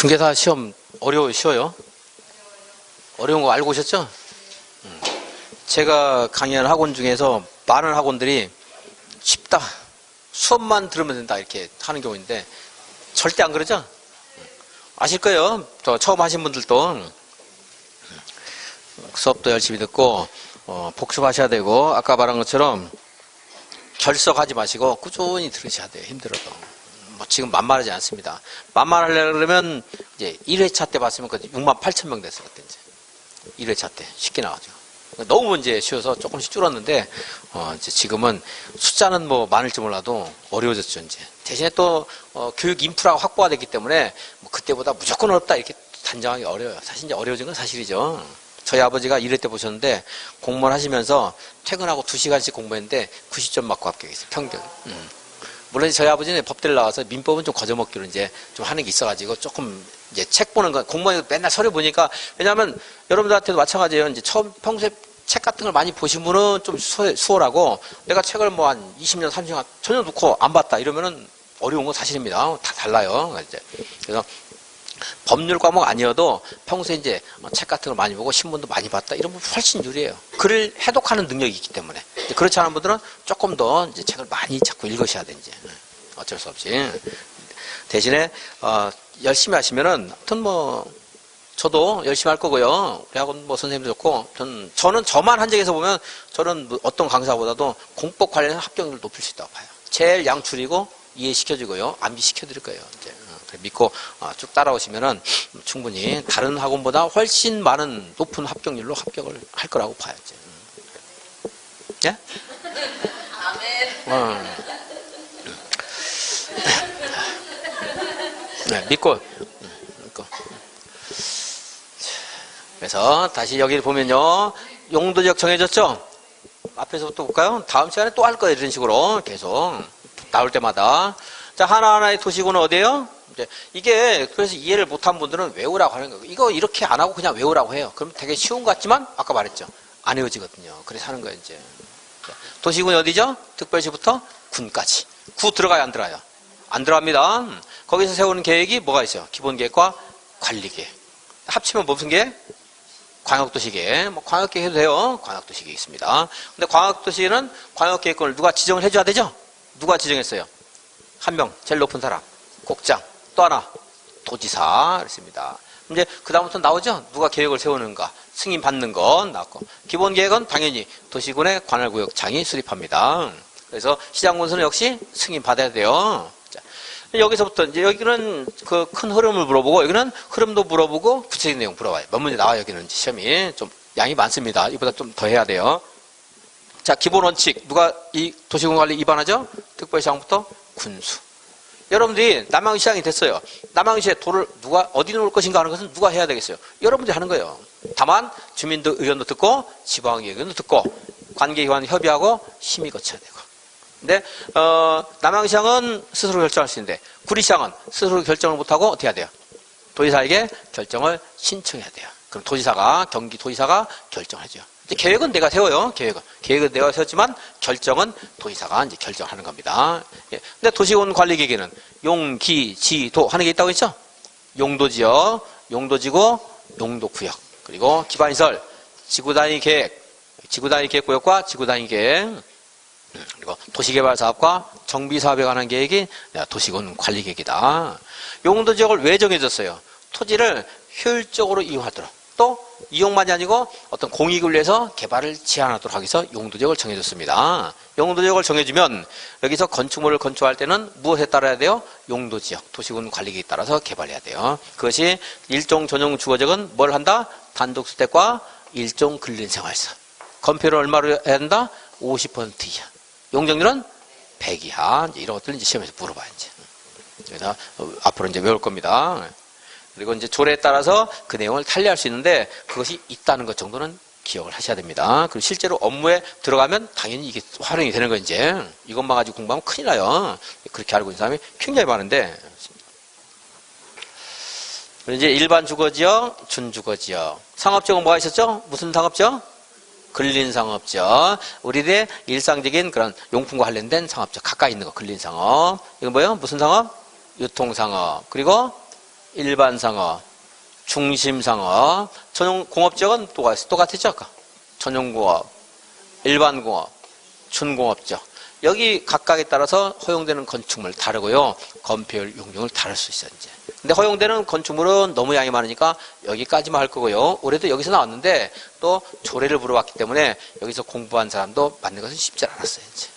중개사 시험 쉬워요? 어려운 거 알고 오셨죠? 제가 강의하는 학원 중에서 많은 학원들이 쉽다, 수업만 들으면 된다 이렇게 하는 경우인데 절대 안 그러죠? 아실 거예요. 또 처음 하신 분들도 수업도 열심히 듣고 복습하셔야 되고, 아까 말한 것처럼 결석하지 마시고 꾸준히 들으셔야 돼요. 힘들어도. 뭐 지금 만만하지 않습니다. 만만하려고 그러면 이제 1회차 때 봤으면 68,000명 됐어요. 그때 이제 1회차 때 쉽게 나가죠. 너무 이제 쉬워서 조금씩 줄었는데 이제 지금은 숫자는 뭐 많을지 몰라도 어려워졌죠. 이제 대신에 또 교육 인프라가 확보가 됐기 때문에 뭐 그때보다 무조건 어렵다 이렇게 단정하기 어려워요. 사실 이제 어려워진 건 사실이죠. 저희 아버지가 1회 때 보셨는데 공무원 하시면서 퇴근하고 2시간씩 공부했는데 90점 맞고 합격했어요. 평균. 물론 저희 아버지는 법대를 나와서 민법은 좀 거저먹기로 이제 좀 하는 게 있어가지고 조금 이제 책 보는 거, 공무원이 맨날 서류 보니까, 왜냐하면 여러분들한테도 마찬가지예요. 이제 평소에 책 같은 걸 많이 보신 분은 좀 수월하고, 내가 책을 뭐 한 20년, 30년 전혀 놓고 안 봤다 이러면은 어려운 건 사실입니다. 다 달라요. 그래서 법률 과목 아니어도 평소에 이제 책 같은 걸 많이 보고 신문도 많이 봤다 이러면 훨씬 유리해요. 글을 해독하는 능력이 있기 때문에. 그렇지 않은 분들은 조금 더 이제 책을 많이 자꾸 읽으셔야 돼, 이제. 어쩔 수 없이. 대신에, 열심히 하시면은, 하여튼 뭐, 저도 열심히 할 거고요. 우리 학원 뭐 선생님도 좋고, 저는 저만 한정해서 보면, 저는 어떤 강사보다도 공법 관련 합격률을 높일 수 있다고 봐요. 제일 양출이고, 이해시켜주고요. 암기시켜드릴 거예요, 이제. 믿고 쭉 따라오시면은 충분히 다른 학원보다 훨씬 많은 높은 합격률로 합격을 할 거라고 봐요. 이제. 예? 아멘. 네, 믿고. 그래서 다시 여기를 보면요, 용도지역 정해졌죠? 앞에서부터 볼까요? 다음 시간에 또 할 거예요. 이런 식으로 계속 나올 때마다. 자, 하나하나의 도시구는 어디예요? 이게 그래서 이해를 못한 분들은 외우라고 하는 거예요. 이거 이렇게 안 하고 그냥 외우라고 해요. 그럼 되게 쉬운 것 같지만 아까 말했죠. 안 외워지거든요. 그래서 하는 거예요. 이제 도시군이 어디죠? 특별시부터 군까지. 구 들어가요, 안 들어가요? 안 들어갑니다. 거기서 세우는 계획이 뭐가 있어요? 기본계획과 관리계획. 합치면 무슨 계획? 광역도시계획. 뭐 광역계획 해도 돼요. 광역도시계획 있습니다. 근데 광역도시는 광역계획권을 누가 지정을 해줘야 되죠? 누가 지정했어요? 한 명, 제일 높은 사람, 국장. 또 하나, 도지사. 그랬습니다. 이제 그다음부터 나오죠? 누가 계획을 세우는가, 승인 받는 건 나왔고, 기본 계획은 당연히 도시군의 관할구역장이 수립합니다. 그래서 시장군수는 역시 승인 받아야 돼요. 자, 여기서부터 이제 여기는 그 큰 흐름을 물어보고, 여기는 흐름도 물어보고 구체적인 내용 물어봐요. 몇 문제 나와요. 여기는 시험이 좀 양이 많습니다. 이보다 좀 더 해야 돼요. 자, 기본 원칙 누가 이 도시군 관리 위반하죠? 특별시장부터 군수. 여러분들이 남양시장이 됐어요. 남양시에 도를 누가 어디 놓을 것인가 하는 것은 누가 해야 되겠어요? 여러분들이 하는 거예요. 다만 주민들 의견도 듣고 지방 의견도 듣고 관계기관 협의하고 심의 거쳐야 되고. 근데 남양시장은 스스로 결정할 수 있는데 구리시장은 스스로 결정을 못하고 어떻게 해야 돼요? 도지사에게 결정을 신청해야 돼요. 그럼 도지사가, 경기도지사가 결정하죠. 이제 계획은 내가 세워요. 계획은 내가 세웠지만 결정은 도지사가 이제 결정하는 겁니다. 예. 근데 도시군 관리계획에는 용, 기, 지, 도 하는 게 있다고 했죠? 용도지역, 용도지구, 용도구역. 그리고 기반시설, 지구단위 계획, 지구단위 계획구역과 지구단위 계획. 그리고 도시개발사업과 정비사업에 관한 계획이 도시군 관리계획이다. 용도지역을 왜 정해졌어요? 토지를 효율적으로 이용하도록. 또 이용만이 아니고 어떤 공익을 위해서 개발을 제한하도록 하기 위해서 용도지역을 정해줬습니다. 용도지역을 정해주면 여기서 건축물을 건축할 때는 무엇에 따라야 돼요? 용도지역, 도시군 관리계획에 따라서 개발해야 돼요. 그것이 일종 전용 주거지역은 뭘 한다? 단독주택과 일종 근린생활사. 건폐율은 얼마로 해야 된다? 50% 이하. 용적률은 100 이하. 이런 것들을 이제 시험에서 물어봐요. 이제. 그래서 앞으로 이제 외울 겁니다. 그리고 이제 조례에 따라서 그 내용을 달리할 수 있는데 그것이 있다는 것 정도는 기억을 하셔야 됩니다. 그리고 실제로 업무에 들어가면 당연히 이게 활용이 되는 거 이제 이것만 가지고 공부하면 큰일 나요. 그렇게 알고 있는 사람이 굉장히 많은데 이제 일반 주거지역, 준주거지역, 상업지역은 뭐가 있었죠? 무슨 상업지역? 근린상업지역. 우리들의 일상적인 그런 용품과 관련된 상업지역 가까이 있는 거 근린상업. 이건 뭐예요? 무슨 상업? 유통상업. 그리고 일반상업, 중심상업, 전용공업지역은 똑같았죠? 아까. 전용공업, 일반공업, 준공업지역. 여기 각각에 따라서 허용되는 건축물 다르고요. 건폐율, 용적률 다를 수 있어요, 이제. 근데 허용되는 건축물은 너무 양이 많으니까 여기까지만 할 거고요. 올해도 여기서 나왔는데 또 조례를 물어봤기 때문에 여기서 공부한 사람도 맞는 것은 쉽지 않았어요, 이제.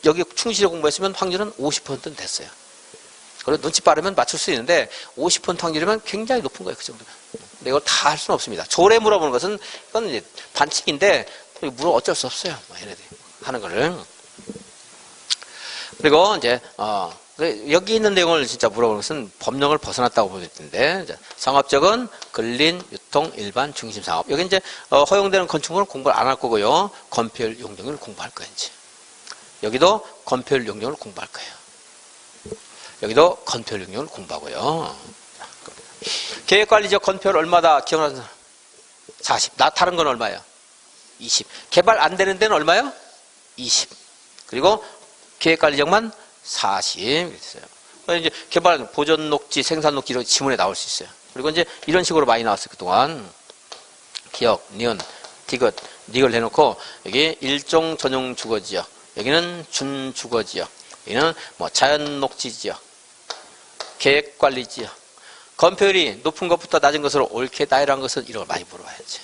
여기 충실히 공부했으면 확률은 50%는 됐어요. 그리고 눈치 빠르면 맞출 수 있는데 50% 확률이면 굉장히 높은 거예요, 그 정도면. 근데 이걸 다 할 수는 없습니다. 조례 물어보는 것은 이건 이제 반칙인데 물어 어쩔 수 없어요. 얘네들이 하는 거를. 그리고 이제 여기 있는 내용을 진짜 물어보는 것은 법령을 벗어났다고 볼 수 있는데 상업적은 근린, 유통, 일반, 중심 상업. 여기 이제 허용되는 건축물은 공부를 안 할 거고요. 건폐율, 용적률을 공부할 거예요, 이제. 여기도 건폐율, 용적률을 공부할 거예요. 여기도 건폐율, 용적률을 공부하고요. 계획관리적 건폐율 얼마다 기억나는 사람? 40. 다른 건 얼마예요? 20. 개발 안 되는 데는 얼마요? 20. 그리고 계획관리적만 40. 이랬어요. 이제 개발, 보존 녹지, 생산 녹지 이런 지문에 나올 수 있어요. 그리고 이제 이런 식으로 많이 나왔어요, 그동안. 기억, 니은, 디귿, 닉을 해놓고, 여기 일종 전용 주거지역, 여기는 준주거지역, 여기는 뭐 자연 녹지 지역, 계획관리 지역, 건폐율이 높은 것부터 낮은 것으로 옳게 나열한 것은 이런 걸 많이 물어봐야지.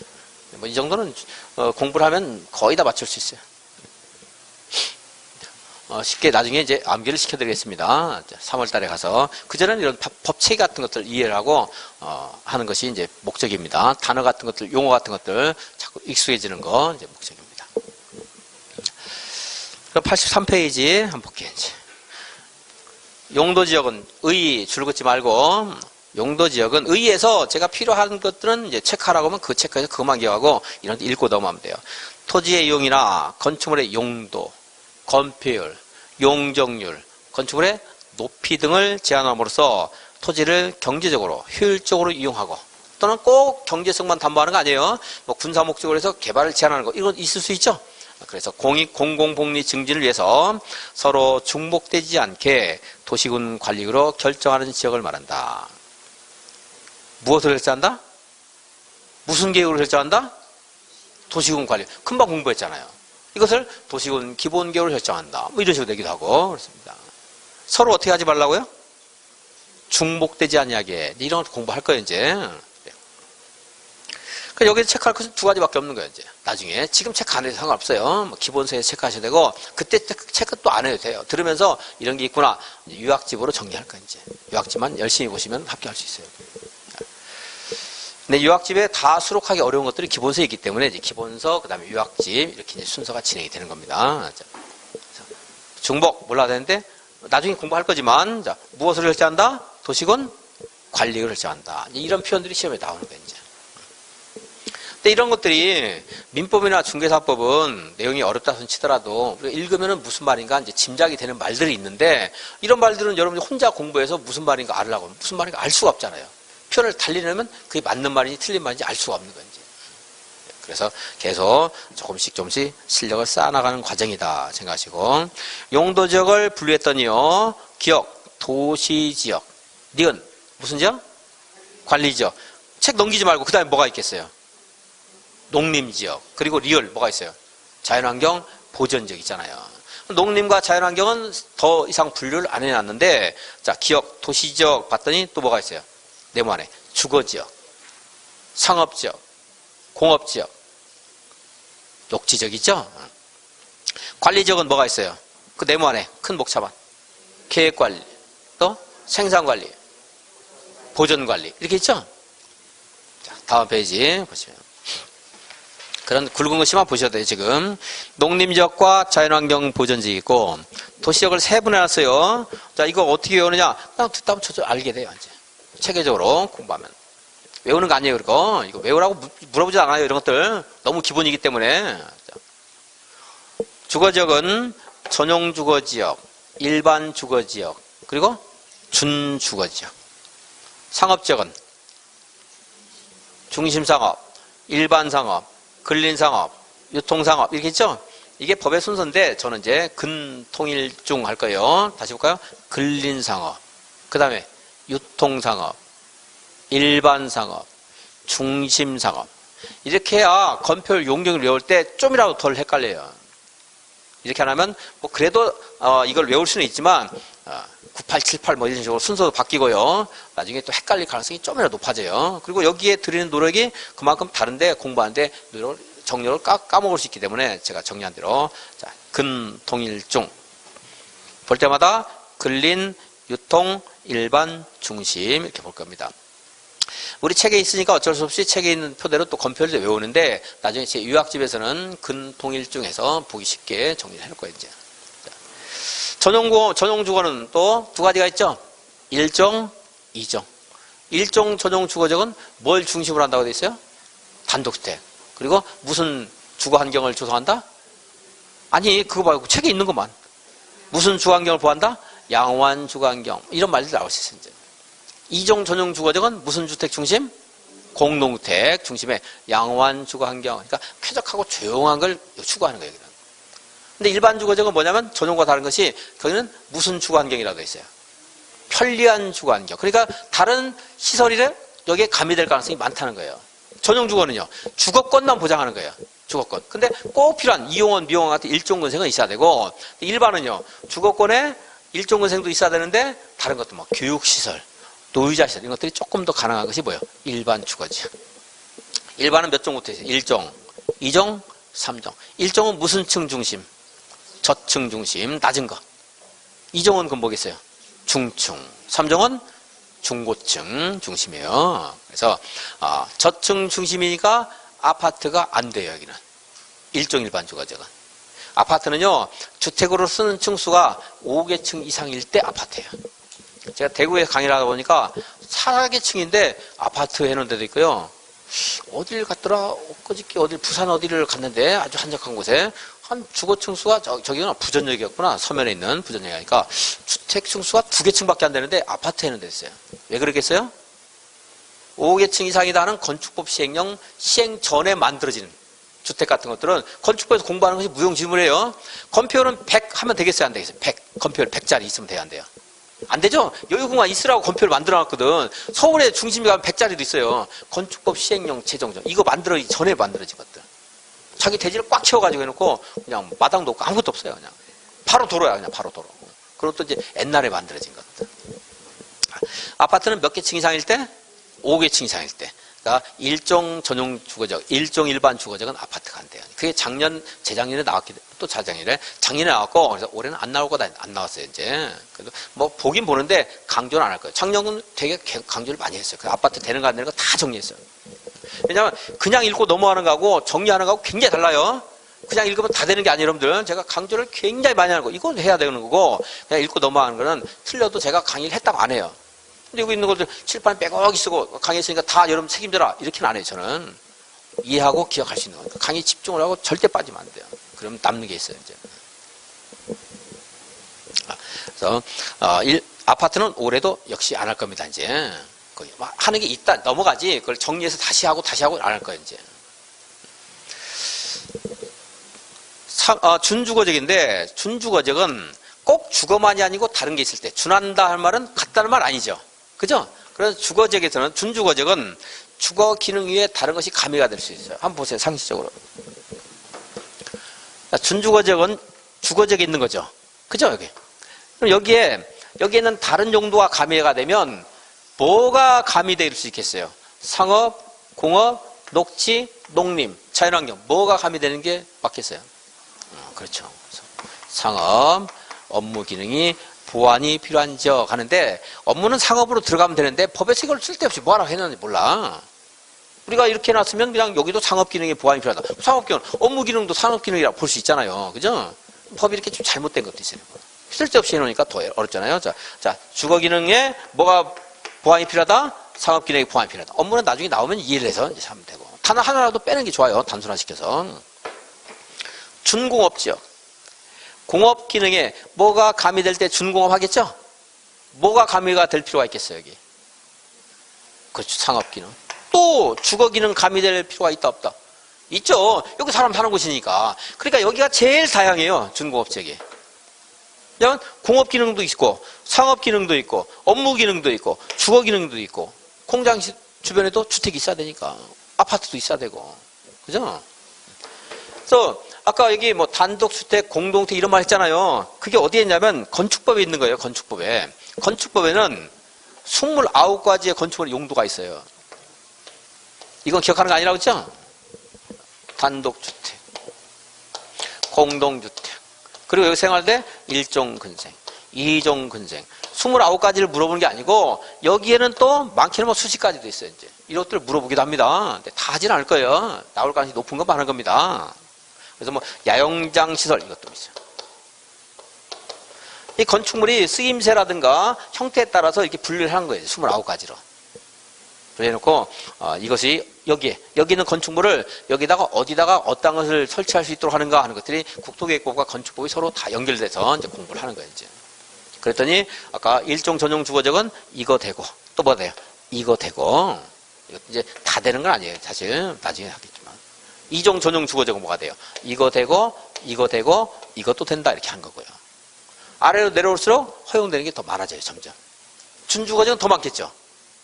뭐 이 정도는 공부를 하면 거의 다 맞출 수 있어요. 쉽게 나중에 이제 암기를 시켜드리겠습니다. 3월 달에 가서. 그전에는 이런 법칙 같은 것들 이해를 하고, 하는 것이 이제 목적입니다. 단어 같은 것들, 용어 같은 것들 자꾸 익숙해지는 거 이제 목적입니다. 83페이지 한번 볼게요, 이제. 용도지역은 의 줄 긋지 말고, 용도지역은 의에서 제가 필요한 것들은 이제 체크하라고 하면 그 체크해서 그것만 기억하고, 이런 데 읽고 넘어가면 돼요. 토지의 이용이나 건축물의 용도, 건폐율, 용적률, 건축물의 높이 등을 제한함으로써 토지를 경제적으로 효율적으로 이용하고 또는 꼭 경제성만 담보하는 거 아니에요. 뭐 군사 목적으로 해서 개발을 제한하는 거 이건 있을 수 있죠. 그래서 공익 공공복리 증진을 위해서 서로 중복되지 않게 도시군 관리로 결정하는 지역을 말한다. 무엇을 결정한다? 무슨 계획으로 결정한다? 도시군 관리. 금방 공부했잖아요. 이것을 도시군 기본계획으로 결정한다. 뭐 이런 식으로 되기도 하고 그렇습니다. 서로 어떻게 하지 말라고요? 중복되지 않냐게 이런 걸 공부할 거예요, 이제. 그러니까 여기서 체크할 것은 두 가지밖에 없는 거예요, 이제. 나중에 지금 체크 안 해도 상관없어요. 뭐 기본서에 체크하셔야 되고 그때 체크 또 안 해도 돼요. 들으면서 이런 게 있구나. 유학집으로 정리할 거예요, 이제. 유학집만 열심히 보시면 합격할 수 있어요. 근데 유학집에 다 수록하기 어려운 것들이 기본서에 있기 때문에 이제 기본서, 그 다음에 유학집 이렇게 이제 순서가 진행이 되는 겁니다. 자, 중복 몰라야 되는데 나중에 공부할 거지만 자, 무엇을 결정한다? 도시군 관리를 결정한다. 이런 표현들이 시험에 나오는 거예요, 이제. 근데 이런 것들이 민법이나 중개사법은 내용이 어렵다 손 치더라도 읽으면은 무슨 말인가 이제 짐작이 되는 말들이 있는데 이런 말들은 여러분이 혼자 공부해서 무슨 말인가 알려고 하면 무슨 말인가 알 수가 없잖아요. 표현을 달리 내면 그게 맞는 말인지 틀린 말인지 알 수가 없는 건지. 그래서 계속 조금씩 실력을 쌓아나가는 과정이다 생각하시고 용도지역을 분류했더니요. 기억, 도시지역, 니은 무슨 지역? 관리지역. 책 넘기지 말고 그 다음에 뭐가 있겠어요? 농림지역. 그리고 리얼 뭐가 있어요? 자연환경 보전지역 있잖아요. 농림과 자연환경은 더 이상 분류를 안 해놨는데 자 기억, 도시지역 봤더니 또 뭐가 있어요? 네모 안에 주거지역, 상업지역, 공업지역, 녹지지역 있죠? 관리지역은 뭐가 있어요? 그 네모 안에 큰 목차만 계획관리, 또 생산관리, 보전관리 이렇게 있죠? 자, 다음 페이지 보시면 그런 굵은 것이만 보셔도 돼요. 지금 농림지역과 자연환경 보전지역이 있고 도시지역을 세 분해놨어요. 자 이거 어떻게 외우느냐? 그냥 듣다 보면 저도 알게 돼요. 이제 체계적으로 공부하면 외우는 거 아니에요. 이거 외우라고 물어보지 않아요. 이런 것들 너무 기본이기 때문에. 주거지역은 전용 주거지역, 일반 주거지역, 그리고 준주거지역. 상업지역은 중심상업, 일반상업, 근린상업, 유통상업 이렇게 있죠? 이게 법의 순서인데 저는 이제 근통일중 할 거예요. 다시 볼까요? 근린상업, 그 다음에 유통상업, 일반상업, 중심상업. 이렇게 해야 건표율 용경을 외울 때 좀이라도 덜 헷갈려요. 이렇게 안 하면 뭐 그래도 이걸 외울 수는 있지만 9878 뭐 이런 식으로 순서도 바뀌고요. 나중에 또 헷갈릴 가능성이 좀이라도 높아져요. 그리고 여기에 들이는 노력이 그만큼 다른데 공부하는데 정렬을 까먹을 수 있기 때문에 제가 정리한 대로 자, 근, 통일, 중 볼 때마다 근린, 유통, 일반, 중심 이렇게 볼 겁니다. 우리 책에 있으니까 어쩔 수 없이 책에 있는 표대로 또 건표를 외우는데 나중에 제 유학집에서는 근, 통일, 중에서 보기 쉽게 정리를 해놓을 거예요. 이제. 전용 주어는 또 두 가지가 있죠. 일종, 이종. 일종 전용 주어적은 뭘 중심으로 한다고 되어 있어요? 단독주택. 그리고 무슨 주거 환경을 조성한다? 아니 그거 말고 책에 있는 것만. 무슨 주거 환경을 보한다? 양호한 주거 환경. 이런 말들이 나올 수 있어요. 이제. 이종 전용 주거적은 무슨 주택 중심? 공동주택 중심의 양호한 주거 환경. 그러니까 쾌적하고 조용한 걸 추구하는 거예요. 근데 일반 주거적은 뭐냐면 전용과 다른 것이 거기는 무슨 주거 환경이라고 되어 있어요. 편리한 주거 환경. 그러니까 다른 시설이 여기에 가미될 가능성이 많다는 거예요. 전용 주거는요. 주거권만 보장하는 거예요. 주거권. 근데 꼭 필요한 이용원, 미용원 같은 일종 건생은 있어야 되고 일반은요. 주거권에 일종 건생도 있어야 되는데 다른 것도 뭐 교육시설, 노유자시설 이런 것들이 조금 더 가능한 것이 뭐예요? 일반 주거지. 일반은 몇 종부터 있어요? 1종, 2종, 3종. 1종은 무슨 층 중심? 저층 중심, 낮은 거. 2종은 그럼 뭐겠어요? 중층. 3종은 중고층 중심이에요. 그래서 저층 중심이니까 아파트가 안 돼요. 여기는. 일종 일반 주거적은. 아파트는요. 주택으로 쓰는 층수가 5개층 이상일 때 아파트예요. 제가 대구에 강의를 하다 보니까 4개층인데 아파트 해놓은 데도 있고요. 어딜 갔더라? 엊그저께 어딜 부산 어디를 갔는데 아주 한적한 곳에 한 주거층수가 저기는 부전역이었구나. 서면에 있는 부전역이니까 주택층수가 2개층밖에 안 되는데 아파트 해놓은 데 있어요. 왜 그러겠어요? 5개층 이상이다 하는 건축법 시행령 시행 전에 만들어지는 주택 같은 것들은 건축법에서 공부하는 것이 무용지물이에요. 건폐율은 100 하면 되겠어요? 안 되겠어요? 100. 건폐율 100짜리 있으면 돼요? 안 돼요? 안 되죠? 여유공간 있으라고 건폐율 만들어놨거든. 서울에 중심에 가면 100짜리도 있어요. 건축법 시행령 제정전. 이거 만들어지기 전에 만들어진 것들. 자기 대지를 꽉 채워가지고 해놓고 그냥 마당도 없고 아무것도 없어요. 그냥. 바로 도로야. 그냥 바로 도로. 그리고 또 이제 옛날에 만들어진 것들. 아파트는 몇 개층 이상일 때? 5개층 이상일 때. 그러니까 일종 전용 주거적, 일종 일반 주거적은 아파트가 안 돼요. 그게 재작년에 나왔기 때문에, 또 작년에 나왔고, 그래서 올해는 안 나올 거다, 안 나왔어요, 이제. 그래도 뭐 보긴 보는데 강조는 안 할 거예요. 작년은 되게 강조를 많이 했어요. 그 아파트 되는 거 안 되는 거 다 정리했어요. 왜냐하면 그냥 읽고 넘어가는 거하고 정리하는 거하고 굉장히 달라요. 그냥 읽으면 다 되는 게 아니에요, 여러분들. 제가 강조를 굉장히 많이 하는 거. 이건 해야 되는 거고, 그냥 읽고 넘어가는 거는 틀려도 제가 강의를 했다고 안 해요. 근데 여기 있는 것들 칠판 빼곡히 쓰고 강의했으니까 다 여러분 책임져라. 이렇게는 안 해요, 저는. 이해하고 기억할 수 있는 거니까. 강의 집중을 하고 절대 빠지면 안 돼요. 그러면 남는 게 있어요, 이제. 그래서, 아파트는 올해도 역시 안 할 겁니다, 이제. 하는 게 있다, 넘어가지. 그걸 정리해서 다시 하고 안 할 거예요, 이제. 준주거적인데, 준주거적은 꼭 주거만이 아니고 다른 게 있을 때. 준한다 할 말은 같다는 말 아니죠. 그죠? 그래서 주거적에서는, 준주거적은 주거 기능 위에 다른 것이 가미가 될 수 있어요. 한번 보세요, 상식적으로. 준주거적은 주거적에 있는 거죠. 그죠, 여기? 그럼 여기에는 다른 정도가 가미가 되면 뭐가 가미될 수 있겠어요? 상업, 공업, 녹지, 농림, 자연환경. 뭐가 가미되는 게 맞겠어요? 그렇죠. 상업, 업무 기능이 보완이 필요한 지역 하는데 업무는 상업으로 들어가면 되는데 법에서 이걸 쓸데없이 뭐하라고 해놨는지 몰라. 우리가 이렇게 해놨으면 그냥 여기도 상업 기능이 보완이 필요하다. 상업 기능, 업무 기능도 상업 기능이라고 볼 수 있잖아요. 그죠? 법이 이렇게 좀 잘못된 것도 있어요. 쓸데없이 해놓으니까 더 어렵잖아요. 자, 주거 기능에 뭐가 보완이 필요하다? 상업 기능이 보완이 필요하다. 업무는 나중에 나오면 이해를 해서 이제 하면 되고. 단 하나라도 빼는 게 좋아요. 단순화시켜서. 준공업 지역. 공업 기능에 뭐가 가미될 때 준공업 하겠죠? 뭐가 가미가 될 필요가 있겠어요, 여기? 그렇죠, 상업 기능. 또 주거 기능 가미될 필요가 있다, 없다? 있죠. 여기 사람 사는 곳이니까. 그러니까 여기가 제일 다양해요, 준공업 지역이. 왜냐면 공업 기능도 있고 상업 기능도 있고 업무 기능도 있고 주거 기능도 있고 공장 주변에도 주택이 있어야 되니까 아파트도 있어야 되고 그죠? 그래서 아까 여기 뭐 단독주택, 공동택 이런 말 했잖아요. 그게 어디에 있냐면 건축법에 있는 거예요. 건축법에. 건축법에는 29가지의 건축물의 용도가 있어요. 이건 기억하는 거 아니라고 했죠? 단독주택, 공동주택, 그리고 여기 생활할 때 1종 근생, 2종 근생, 29가지를 물어보는 게 아니고 여기에는 또 많게는 뭐 수십 가지도 있어요. 이제 이런 것들을 물어보기도 합니다. 근데 다 하지는 않을 거예요. 나올 가능성이 높은 건 많은 겁니다. 그래서 뭐 야영장 시설 이것도 있어요. 이 건축물이 쓰임새라든가 형태에 따라서 이렇게 분류를 하는 거예요. 29가지로. 그래놓고 이것이 여기는 건축물을 여기다가 어디다가 어떤 것을 설치할 수 있도록 하는가 하는 것들이 국토계획법과 건축법이 서로 다 연결돼서 이제 공부를 하는 거예요. 이제. 그랬더니 아까 일종 전용 주거적은 이거 되고 또 뭐 돼요? 이거 되고 이거 이제 다 되는 건 아니에요. 사실 나중에 하겠지만 이종 전용 주거적은 뭐가 돼요? 이거 되고 이것도 된다 이렇게 한 거고요. 아래로 내려올수록 허용되는 게 더 많아져요. 점점. 준주거적은 더 많겠죠.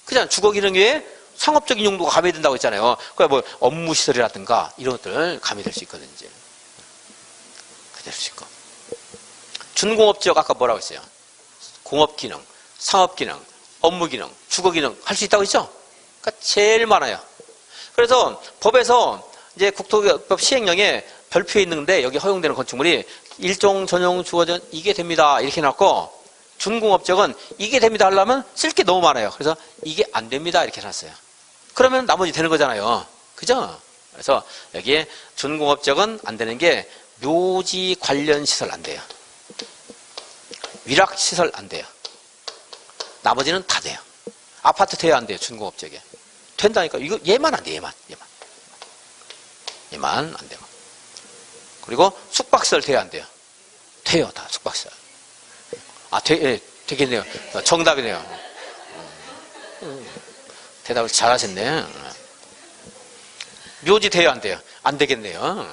그냥 주거 기능 외에 상업적인 용도가 가미된다고 했잖아요. 그러니까 뭐 업무 시설이라든가 이런 것들 가미될 수 있거든요. 이제. 될 수 있고. 준공업 지역 아까 뭐라고 했어요? 공업 기능, 상업 기능, 업무 기능, 주거 기능 할 수 있다고 했죠? 그러니까 제일 많아요. 그래서 법에서 이제 국토법 시행령에 별표에 있는데 여기 허용되는 건축물이 일종 전용 주거전 이게 됩니다. 이렇게 해놨고 준공업적은 이게 됩니다 하려면 쓸 게 너무 많아요. 그래서 이게 안 됩니다 이렇게 해놨어요. 그러면 나머지 되는 거잖아요. 그죠? 그래서 여기에 준공업적은 안 되는 게 묘지 관련 시설 안 돼요. 위락시설 안 돼요. 나머지는 다 돼요. 아파트 돼야 안 돼요. 준공업적에. 된다니까. 이거 얘만 안 돼요. 얘만 안 되고. 그리고 숙박시설 돼야 안 돼요. 돼요. 다 숙박시설. 되겠네요. 정답이네요. 대답을 잘하셨네. 묘지 돼요, 안 돼요? 안 되겠네요.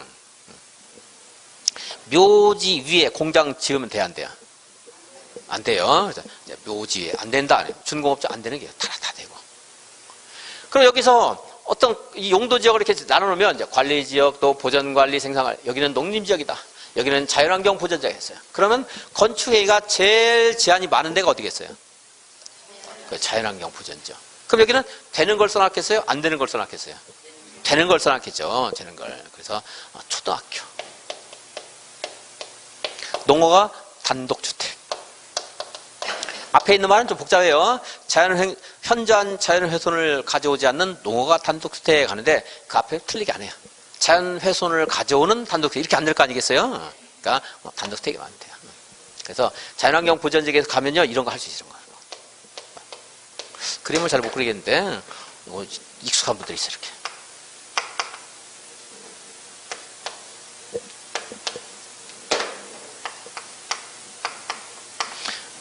묘지 위에 공장 지으면 돼요, 안 돼요? 안 돼요. 그래서 묘지 위에 안 된다. 준공업자 안 되는 게 다 되고. 그럼 여기서 어떤 이 용도 지역을 이렇게 나눠놓으면 이제 관리 지역, 또 보전 관리, 생산, 여기는 농림 지역이다. 여기는 자연환경 보전지역이 있어요. 그러면 건축회의가 제일 제한이 많은 데가 어디겠어요? 그 자연환경 보전지역. 그럼 여기는 되는 걸 써놨겠어요? 안 되는 걸 써놨겠어요? 되는 걸 써놨겠죠. 되는 걸. 그래서 초등학교. 농어가 단독주택. 앞에 있는 말은 좀 복잡해요. 현저한 자연훼손을 가져오지 않는 농어가 단독주택에 가는데 그 앞에 틀리게 안 해요. 자연훼손을 가져오는 단독주택 이렇게 안 될 거 아니겠어요? 그러니까 단독주택이 많으면 돼요. 그래서 자연환경 보전지역에서 가면요 이런 거 할 수 있는 거예요. 그림을 잘 못 그리겠는데 익숙한 분들이 있어요. 이렇게.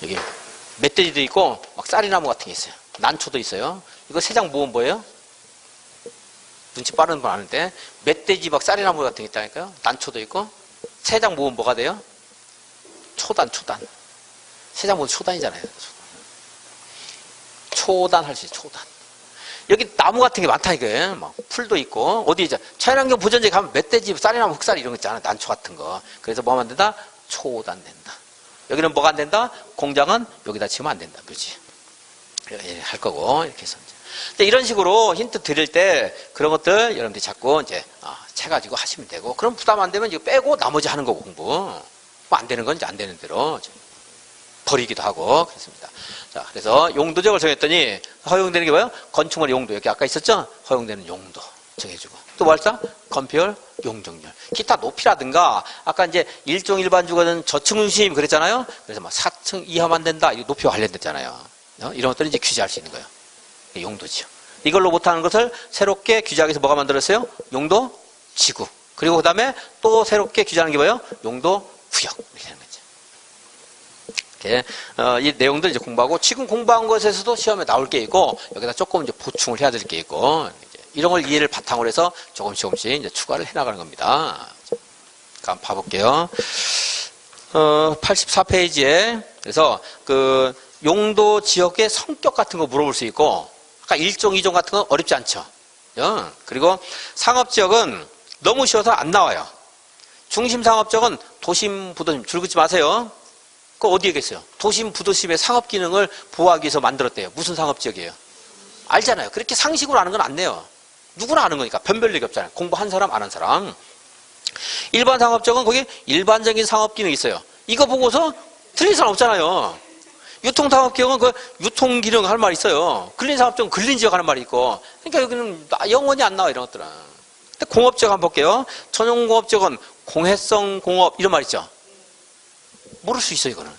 여기 멧돼지도 있고 막 쌀이나무 같은 게 있어요. 난초도 있어요. 이거 세장 모으면 뭐예요? 눈치 빠른 분 아는데 멧돼지 막 쌀이나무 같은 게 있다니까요. 난초도 있고 세장 모으면 뭐가 돼요? 초단. 세장 모으면 초단이잖아요. 초단 할 수 있어요. 초단. 여기 나무 같은 게 많다니까요. 막 풀도 있고 어디 이제 자연환경 보전지에 가면 멧돼지 쌀이나무 흑쌀 이런 거 있잖아요. 난초 같은 거. 그래서 뭐 하면 안 된다? 초단 된다. 여기는 뭐가 안 된다? 공장은 여기다 치면 안 된다. 그렇지? 할 거고 이렇게 해서 이제 이런 식으로 힌트 드릴 때 그런 것들 여러분들이 자꾸 이제 채가지고 하시면 되고 그럼 부담 안 되면 이거 빼고 나머지 하는 거고 공부 뭐 안 되는 건 이제 안 되는 대로 버리기도 하고 그렇습니다. 자, 그래서 용도적을 정했더니 허용되는 게 뭐예요? 건축물의 용도 여기 아까 있었죠? 허용되는 용도 정해주고 또 뭐 할까? 건폐율, 용적률, 기타 높이라든가 아까 이제 일종 일반 주거는 저층 중심 그랬잖아요. 그래서 막 4층 이하만 된다 이거 높이와 관련됐잖아요. 이런 것들은 이제 규제할 수 있는 거예요. 용도지요. 이걸로 못하는 것을 새롭게 규제하기 위해서 뭐가 만들었어요? 용도 지구. 그리고 그 다음에 또 새롭게 규제하는 게 뭐예요? 용도 구역. 이렇게 되는 거죠. 이렇게, 이 내용들 이제 공부하고 지금 공부한 것에서도 시험에 나올 게 있고 여기다 조금 이제 보충을 해야 될 게 있고 이런 걸 이해를 바탕으로 해서 조금씩 이제 추가를 해 나가는 겁니다. 자, 한번 봐볼게요. 84페이지에 그래서 그 용도 지역의 성격 같은 거 물어볼 수 있고, 아까 1종, 2종 같은 건 어렵지 않죠. 그리고 상업지역은 너무 쉬워서 안 나와요. 중심상업지역은 도심, 부도심, 줄 긋지 마세요. 그거 어디에 계세요? 도심, 부도심의 상업 기능을 보호하기 위해서 만들었대요. 무슨 상업지역이에요? 알잖아요. 그렇게 상식으로 아는 건 안 내요. 누구나 아는 거니까. 변별력이 없잖아요. 공부한 사람, 안 한 사람. 일반 상업지역은 거기 일반적인 상업 기능이 있어요. 이거 보고서 틀린 사람 없잖아요. 유통상업지역은 그 유통기능 할 말이 있어요. 근린상업지역은 근린지역 하는 말이 있고. 그러니까 여기는 영원히 안 나와, 이런 것들은. 근데 공업지역 한번 볼게요. 전용공업지역은 공해성 공업, 이런 말 있죠. 모를 수 있어요, 이거는.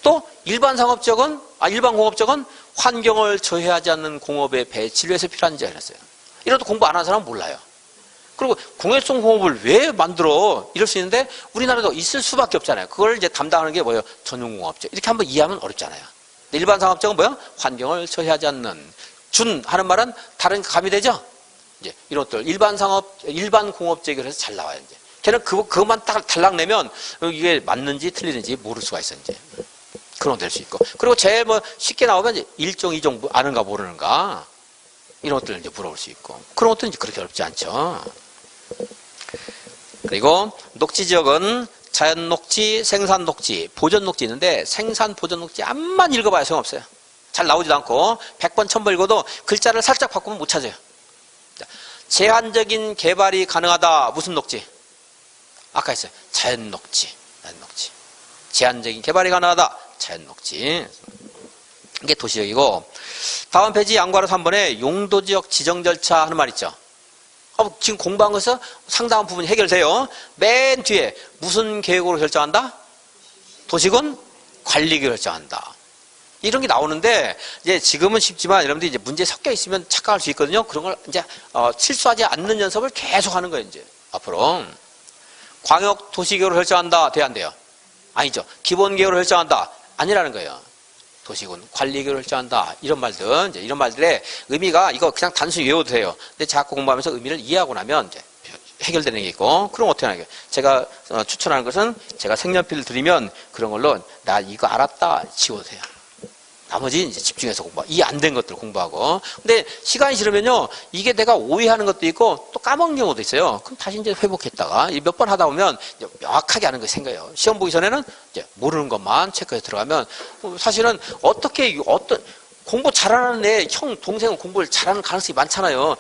또 일반 상업지역은, 일반 공업지역은 환경을 저해하지 않는 공업의 배치를 위해서 필요한지 알았어요. 이것도 공부 안 한 사람은 몰라요. 그리고 공해성 공업을 왜 만들어? 이럴 수 있는데 우리나라도 있을 수밖에 없잖아요. 그걸 이제 담당하는 게 뭐예요? 전용공업지역. 이렇게 한번 이해하면 어렵잖아요. 일반 상업지역은 뭐예요? 환경을 저해하지 않는. 준 하는 말은 다른 감이 되죠? 이제 이런 것들 일반 상업, 일반 공업지역을 해서 잘 나와요. 이제 걔는 그것만 딱 달랑 내면 이게 맞는지 틀리는지 모를 수가 있어 이제. 그런 거 될 수 있고. 그리고 제일 뭐 쉽게 나오면 이제 1종, 2종 아는가 모르는가 이런 것들을 이제 물어볼 수 있고. 그런 것도 이제 그렇게 어렵지 않죠. 그리고 녹지 지역은 자연 녹지, 생산 녹지, 보전 녹지 있는데 생산 보전 녹지 암만 읽어봐야 소용없어요. 잘 나오지도 않고 100번 1000번 읽어도 글자를 살짝 바꾸면 못 찾아요. 제한적인 개발이 가능하다. 무슨 녹지? 아까 했어요. 자연 녹지. 자연 녹지. 제한적인 개발이 가능하다. 자연 녹지. 이게 도시역이고, 다음 페이지 양괄호 3번에 용도지역 지정 절차 하는 말 있죠. 지금 공부한 것에서 상당한 부분이 해결돼요. 맨 뒤에 무슨 계획으로 결정한다? 도시군 관리계획을 결정한다. 이런 게 나오는데, 이제 지금은 쉽지만 여러분들이 이제 문제 섞여 있으면 착각할 수 있거든요. 그런 걸 이제 실수하지 않는 연습을 계속 하는 거예요, 이제. 앞으로. 광역 도시계획으로 결정한다. 돼야 안 돼요? 아니죠. 기본계획으로 결정한다. 아니라는 거예요. 도시군 관리계획을 결정한다. 이런 말들, 이제 이런 말들의 의미가 이거 그냥 단순히 외워도 돼요. 근데 자꾸 공부하면서 의미를 이해하고 나면 이제 해결되는 게 있고, 그럼 어떻게 하는 거예요? 제가 추천하는 것은 제가 색연필을 드리면 그런 걸로 나 이거 알았다 지워도 돼요. 나머지 이제 집중해서 공부하고, 이해 안 된 것들 공부하고. 근데 시간이 지르면요, 이게 내가 오해하는 것도 있고 또 까먹는 경우도 있어요. 그럼 다시 이제 회복했다가 몇 번 하다 보면 이제 명확하게 하는 거 생겨요. 시험 보기 전에는 이제 모르는 것만 체크해 들어가면 사실은 어떤 공부 잘하는 애 형 동생은 공부를 잘하는 가능성이 많잖아요.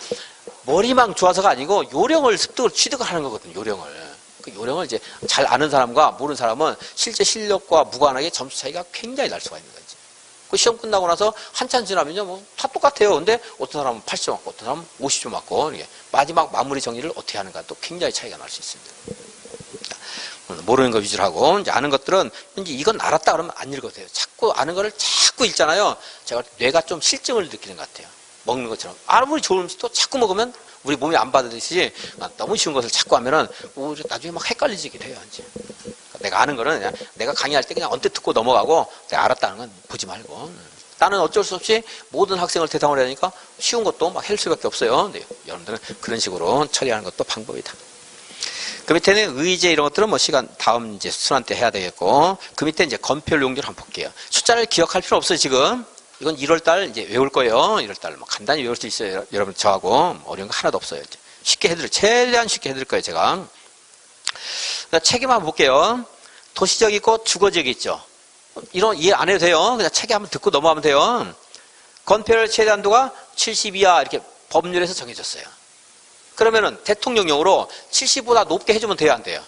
머리만 좋아서가 아니고 요령을 습득을 취득을 하는 거거든요. 요령을. 그 요령을 이제 잘 아는 사람과 모르는 사람은 실제 실력과 무관하게 점수 차이가 굉장히 날 수가 있는 거죠. 그 시험 끝나고 나서 한참 지나면요, 뭐 다 똑같아요. 근데 어떤 사람은 80점 맞고, 어떤 사람은 50점 맞고, 이게 마지막 마무리 정리를 어떻게 하는가 또 굉장히 차이가 날 수 있습니다. 모르는 거 위주로 하고, 이제 아는 것들은 이제 이건 알았다 그러면 안 읽어도 돼요. 자꾸 아는 거를 자꾸 읽잖아요. 제가 뇌가 좀 실증을 느끼는 것 같아요. 먹는 것처럼. 아무리 좋은 음식도 자꾸 먹으면 우리 몸이 안 받아들이지, 너무 쉬운 것을 자꾸 하면은 나중에 막 헷갈리지게 돼요. 이제. 내가 아는 거는 그냥 내가 강의할 때 그냥 언뜻 듣고 넘어가고, 내가 알았다는 건 보지 말고. 나는 어쩔 수 없이 모든 학생을 대상으로 해야 되니까 쉬운 것도 막 할 수밖에 없어요. 근데 여러분들은 그런 식으로 처리하는 것도 방법이다. 그 밑에는 의제 이런 것들은 뭐 시간 다음 이제 순환 때 해야 되겠고, 그 밑에 이제 건별 용도를 한번 볼게요. 숫자를 기억할 필요 없어요, 지금. 이건 1월달 이제 외울 거예요. 1월달 뭐 간단히 외울 수 있어요. 여러분 저하고 어려운 거 하나도 없어요. 이제 쉽게 최대한 쉽게 해드릴 거예요, 제가. 책임 한번 볼게요. 도시적 있고 주거지역이 있죠. 이런 이해 안 해도 돼요. 그냥 책에 한번 듣고 넘어가면 돼요. 건폐율 최대한도가 70 이하 이렇게 법률에서 정해졌어요. 그러면은 대통령령으로 70보다 높게 해주면 돼요, 안 돼요?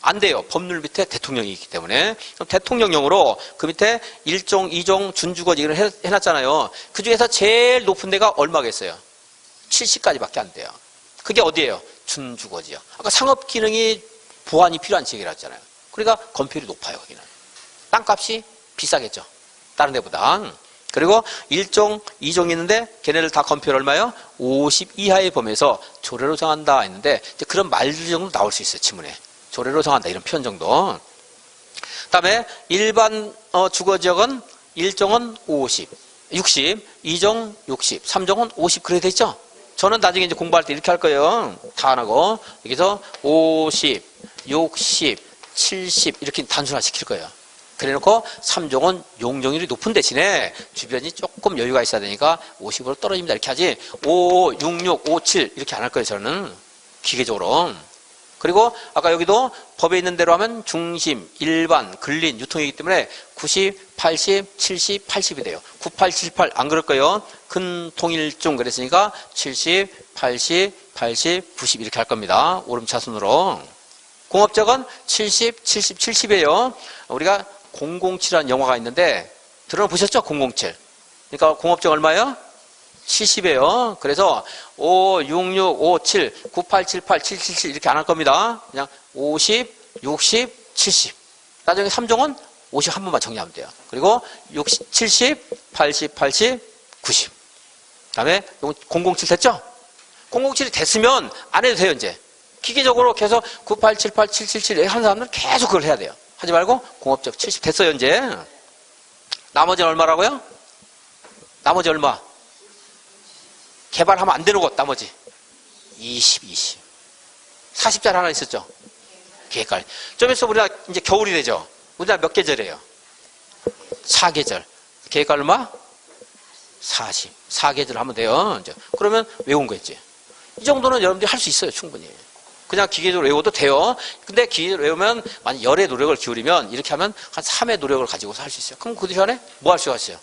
안 돼요. 법률 밑에 대통령이 있기 때문에. 그럼 대통령령으로 그 밑에 1종, 2종 준주거지를 해놨잖아요. 그 중에서 제일 높은 데가 얼마겠어요? 70까지밖에 안 돼요. 그게 어디예요? 준주거지요. 아까 상업 기능이 보완이 필요한 지역이라 했잖아요. 그러니까 건폐율이 높아요, 거기는. 땅값이 비싸겠죠. 다른 데보다. 그리고 1종, 2종이 있는데 걔네들 다 건폐율 얼마예요? 50 이하의 범위에서 조례로 정한다 했는데 이제 그런 말들 정도 나올 수 있어요, 지문에. 조례로 정한다 이런 표현 정도. 그 다음에 일반 주거지역은 1종은 50, 60, 2종 60, 3종은 50 그래 돼 있죠? 저는 나중에 이제 공부할 때 이렇게 할 거예요. 다 안 하고. 여기서 50, 60, 70 이렇게 단순화 시킬 거예요. 그래놓고 3종은 용적률이 높은 대신에 주변이 조금 여유가 있어야 되니까 50으로 떨어집니다. 이렇게 하지 55, 66, 57 이렇게 안 할 거예요. 저는 기계적으로. 그리고 아까 여기도 법에 있는 대로 하면 중심, 일반, 근린, 유통이기 때문에 90, 80, 70, 80이 돼요. 98, 78 안 그럴 거예요. 근통일중 그랬으니까 70, 80, 80, 90 이렇게 할 겁니다. 오름차순으로. 공업적은 70, 70, 70이에요. 우리가 007이라는 영화가 있는데 들어보셨죠? 007. 그러니까 공업적 얼마예요? 70이에요. 그래서 5, 6, 6, 5, 7, 9, 8, 7, 8, 7, 7, 7 이렇게 안 할 겁니다. 그냥 50, 60, 70. 나중에 3종은 50 한 번만 정리하면 돼요. 그리고 60, 70, 80, 80, 90. 그 다음에 007 됐죠? 007이 됐으면 안 해도 돼요, 이제. 기계적으로 계속 98, 78, 777 하는 사람들은 계속 그걸 해야 돼요. 하지 말고 공업적 70 됐어요, 이제. 나머지는 얼마라고요? 나머지 얼마? 개발하면 안 되는 것, 나머지. 20, 20. 40짜리 하나 있었죠? 계획관리. 좀 있어 우리가 이제 겨울이 되죠? 우리나라 몇 계절이에요? 4계절. 계획관리 얼마? 40. 4계절 하면 돼요. 이제. 그러면 외운 거 있지. 이 정도는 여러분들이 할 수 있어요, 충분히. 그냥 기계적으로 외워도 돼요. 근데 기계적으로 외우면, 만약 열의 노력을 기울이면, 이렇게 하면 한 3의 노력을 가지고서 할 수 있어요. 그럼 그 시간에 뭐 할 수가 있어요?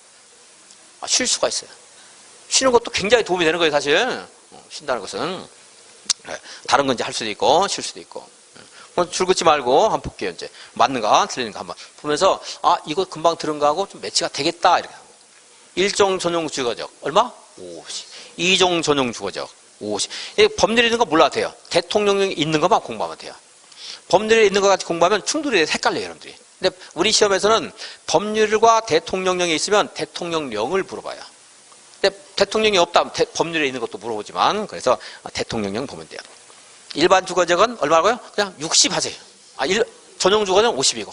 쉴 수가 있어요. 쉬는 것도 굉장히 도움이 되는 거예요, 사실. 쉰다는 것은. 다른 건 이제 할 수도 있고, 쉴 수도 있고. 줄 긋지 말고 한번 볼게요, 이제. 맞는가, 틀리는가 한번 보면서, 이거 금방 들은 거하고 좀 매치가 되겠다, 이렇게. 1종 전용 주거적. 얼마? 50. 2종 전용 주거적. 50. 법률에 있는 거 몰라도 돼요. 대통령령이 있는 것만 공부하면 돼요. 법률에 있는 것 같이 공부하면 충돌이 돼서 헷갈려요, 여러분들이. 근데 우리 시험에서는 법률과 대통령령이 있으면 대통령령을 물어봐요. 근데 대통령이 없다, 법률에 있는 것도 물어보지만, 그래서 대통령령 보면 돼요. 일반 주거적은 얼마라고요? 그냥 60 하세요. 전용 주거는 50이고.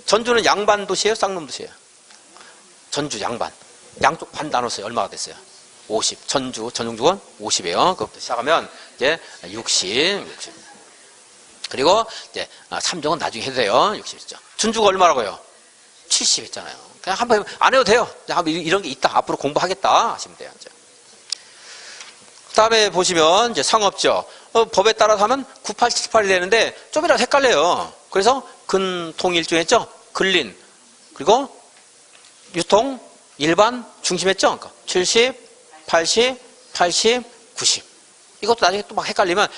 전주는 양반 도시예요? 쌍놈 도시예요? 전주 양반. 양쪽 반 나눴어요. 얼마가 됐어요? 50. 전주 전용 주거는 50이에요. 그것부터 시작하면 이제 60. 그리고 이제 3종은 나중에 해도 돼요. 60 있죠. 준주가 얼마라고요? 70 했잖아요. 그냥 한번 안 해도 돼요. 한번 이런 게 있다. 앞으로 공부하겠다 하시면 돼요. 이제. 다음에 보시면 이제 상업적. 법에 따라서 하면 9878이 되는데 좀이라도 헷갈려요. 그래서 근통일중 했죠? 근린. 그리고 유통, 일반, 중심했죠? 그러니까 70, 80, 80, 90. 이것도 나중에 또 막 헷갈리면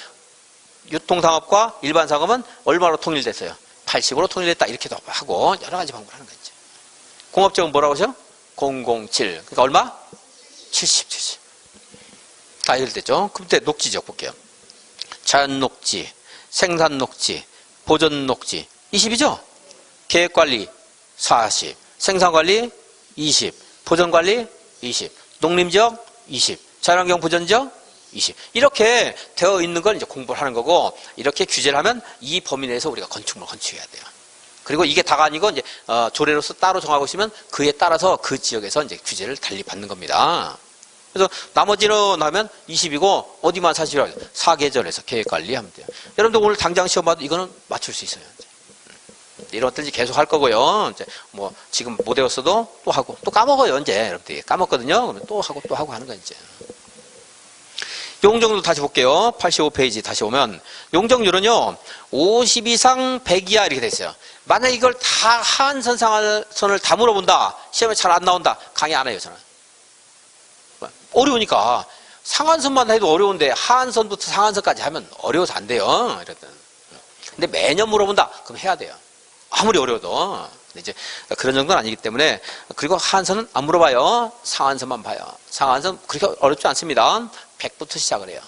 유통상업과 일반상업은 얼마로 통일됐어요? 80으로 통일됐다. 이렇게도 하고 여러 가지 방법을 하는 거죠. 공업적은 뭐라고 하죠? 007. 그러니까 얼마? 70, 70. 다 해결됐죠? 그때 녹지적 볼게요. 자연녹지, 생산녹지, 보존녹지 20이죠? 계획관리 40, 생산관리 20, 보존관리 20, 농림지역 20, 자연환경 보전지역 20. 이렇게 되어 있는 걸 이제 공부를 하는 거고, 이렇게 규제를 하면 이 범위 내에서 우리가 건축물을 건축해야 돼요. 그리고 이게 다가 아니고 이제 조례로서 따로 정하고 있으면 그에 따라서 그 지역에서 이제 규제를 달리 받는 겁니다. 그래서 나머지는 하면 20이고 어디만 40이라고 해요? 4계절에서 계획관리하면 돼요. 여러분들 오늘 당장 시험 봐도 이거는 맞출 수 있어요. 이런 것들 이제 계속 할 거고요. 이제 뭐 지금 못 외웠어도 또 하고 또 까먹어요. 이제 여러분들이 까먹거든요. 그러면 또 하고 하는 거 이제. 용적률 다시 볼게요. 85페이지 다시 오면 용적률은요 50 이상 100 이하 이렇게 돼 있어요. 만약 이걸 다 하한선 상한선을 다 물어본다. 시험에 잘 안 나온다. 강의 안 해요 저는. 어려우니까 상한선만 해도 어려운데 하한선부터 상한선까지 하면 어려워서 안 돼요. 이랬든. 근데 매년 물어본다. 그럼 해야 돼요. 아무리 어려워도. 근데 이제 그런 정도는 아니기 때문에. 그리고 하한선은 안 물어봐요. 상한선만 봐요. 상한선 그렇게 어렵지 않습니다. 100부터 시작을 해요.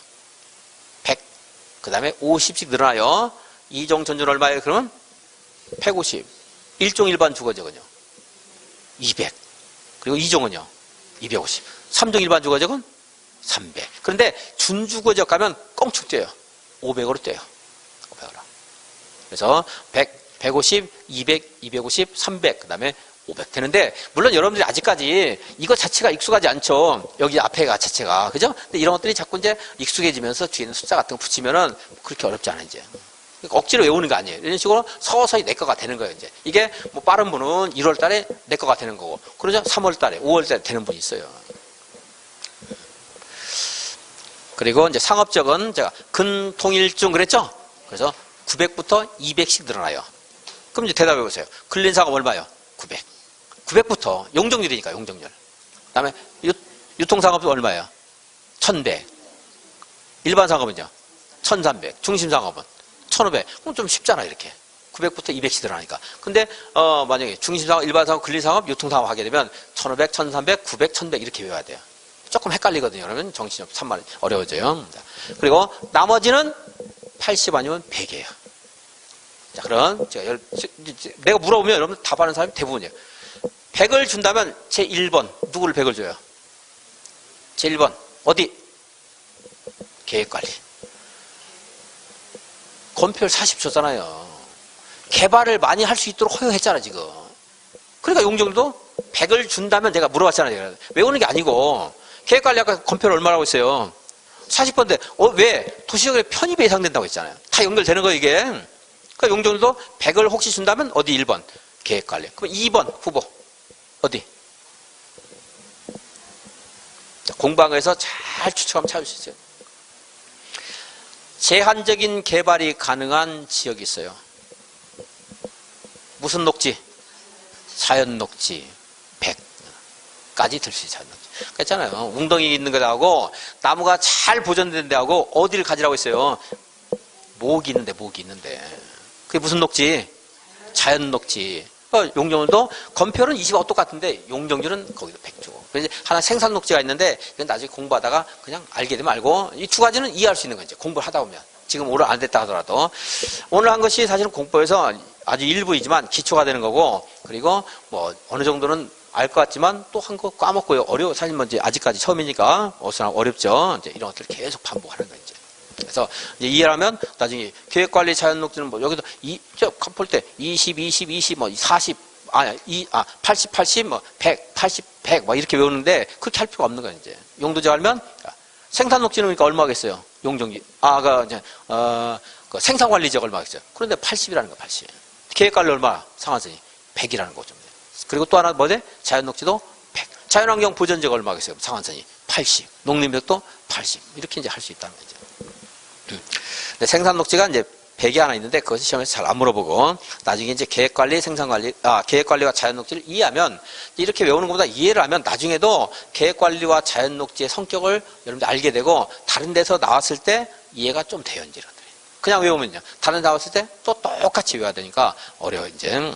100. 그 다음에 50씩 늘어나요. 2종 전준 얼마예요? 그러면 150. 1종 일반 주거적은요 200. 그리고 2종은요 250. 3종 일반 주거적은 300. 그런데 준주거적 가면 껑충 뛰어요. 500으로 뛰어요. 500으로. 그래서 100, 150, 200, 250, 300, 그 다음에 500 되는데, 물론 여러분들이 아직까지 이거 자체가 익숙하지 않죠. 여기 앞에가 자체가. 그죠? 근데 이런 것들이 자꾸 이제 익숙해지면서 뒤에는 숫자 같은 거 붙이면은 그렇게 어렵지 않아요, 이제. 그러니까 억지로 외우는 게 아니에요. 이런 식으로 서서히 내 거가 되는 거예요, 이제. 이게 뭐 빠른 분은 1월 달에 내 거가 되는 거고, 그러죠? 3월 달에, 5월 달에 되는 분이 있어요. 그리고 이제 상업적은 제가 근통일중 그랬죠? 그래서 900부터 200씩 늘어나요. 그럼 이제 대답해 보세요. 근린상업 얼마요? 900. 900부터 용적률이니까, 용적률. 그 다음에 유통상업은 얼마예요? 1100. 일반 상업은요? 1300. 중심상업은 1500. 그럼 좀 쉽잖아, 이렇게. 900부터 200씩 들어가니까. 근데, 만약에 중심상업, 일반상업, 근린상업, 유통상업 하게 되면 1500, 1300, 900, 1100 이렇게 외워야 돼요. 조금 헷갈리거든요. 그러면 정신이 참말 어려워져요. 그리고 나머지는 80 아니면 100이에요. 자, 그럼 내가 물어보면 여러분 답하는 사람이 대부분이에요. 100을 준다면 제 1번 누구를 100을 줘요? 제 1번 어디? 계획관리. 건폐율 40 줬잖아요. 개발을 많이 할 수 있도록 허용했잖아 지금. 그러니까 용적률도 100을 준다면 내가 물어봤잖아요. 외우는 게 아니고 계획관리 아까 건폐율 얼마라고 했어요? 40번인데 왜? 도시적으로 편입에 예상된다고 했잖아요. 다 연결되는 거예요 이게. 그러니까 용적률도 100을 혹시 준다면 어디 1번? 계획관리. 그럼 2번 후보 어디? 공방에서 잘 추측하면 찾을 수 있어요. 제한적인 개발이 가능한 지역이 있어요. 무슨 녹지? 자연 녹지 100까지 들 수 있어요. 그랬잖아요. 웅덩이 있는 데하고 나무가 잘 보존된 데하고 어디를 가지라고 했어요? 목이 있는데, 목이 있는데. 그게 무슨 녹지? 자연 녹지. 용적률도 건폐율은 20하고 똑같은데 용적률은 거기도 100조. 그래서 하나 생산 녹지가 있는데 이건 나중에 공부하다가 그냥 알게 되면 알고 이 두 가지는 이해할 수 있는 거죠. 공부를 하다 보면. 지금 오늘 안 됐다 하더라도. 오늘 한 것이 사실은 공부에서 아주 일부이지만 기초가 되는 거고 그리고 뭐 어느 정도는 알 것 같지만 또 한 거 까먹고요. 어려워. 사실 뭐 이제 아직까지 처음이니까 어렵죠. 이제 이런 것들을 계속 반복하는 거예요. 이제. 그래서 이제 이해를 하면 나중에 계획관리 자연녹지는 뭐 여기도 볼 때 20, 20, 20, 뭐 40, 80, 80, 뭐 100, 80, 100, 뭐 이렇게 외우는데 그렇게 할 필요가 없는 거예요. 이제 용도제 알면 생산녹지는 그러니까 얼마겠어요? 용적률. 그 생산관리지역 얼마겠어요? 그런데 80이라는 거 80. 계획관리 얼마? 상한선이 100이라는 거죠. 그리고 또 하나 뭐지? 자연녹지도 100. 자연환경 보전지역 얼마겠어요? 상한선이 80. 농림지역도 80. 이렇게 이제 할 수 있다는 거죠. 근데 생산녹지가 이제 100이 하나 있는데 그것이 시험에서 잘 안 물어보고 나중에 이제 계획관리, 계획관리와 자연녹지를 이해하면 이렇게 외우는 것보다 이해를 하면 나중에도 계획관리와 자연녹지의 성격을 여러분들 알게 되고 다른 데서 나왔을 때 이해가 좀 돼요. 이제 그냥 외우면요. 다른 데 나왔을 때 또 똑같이 외워야 되니까 어려워 이제.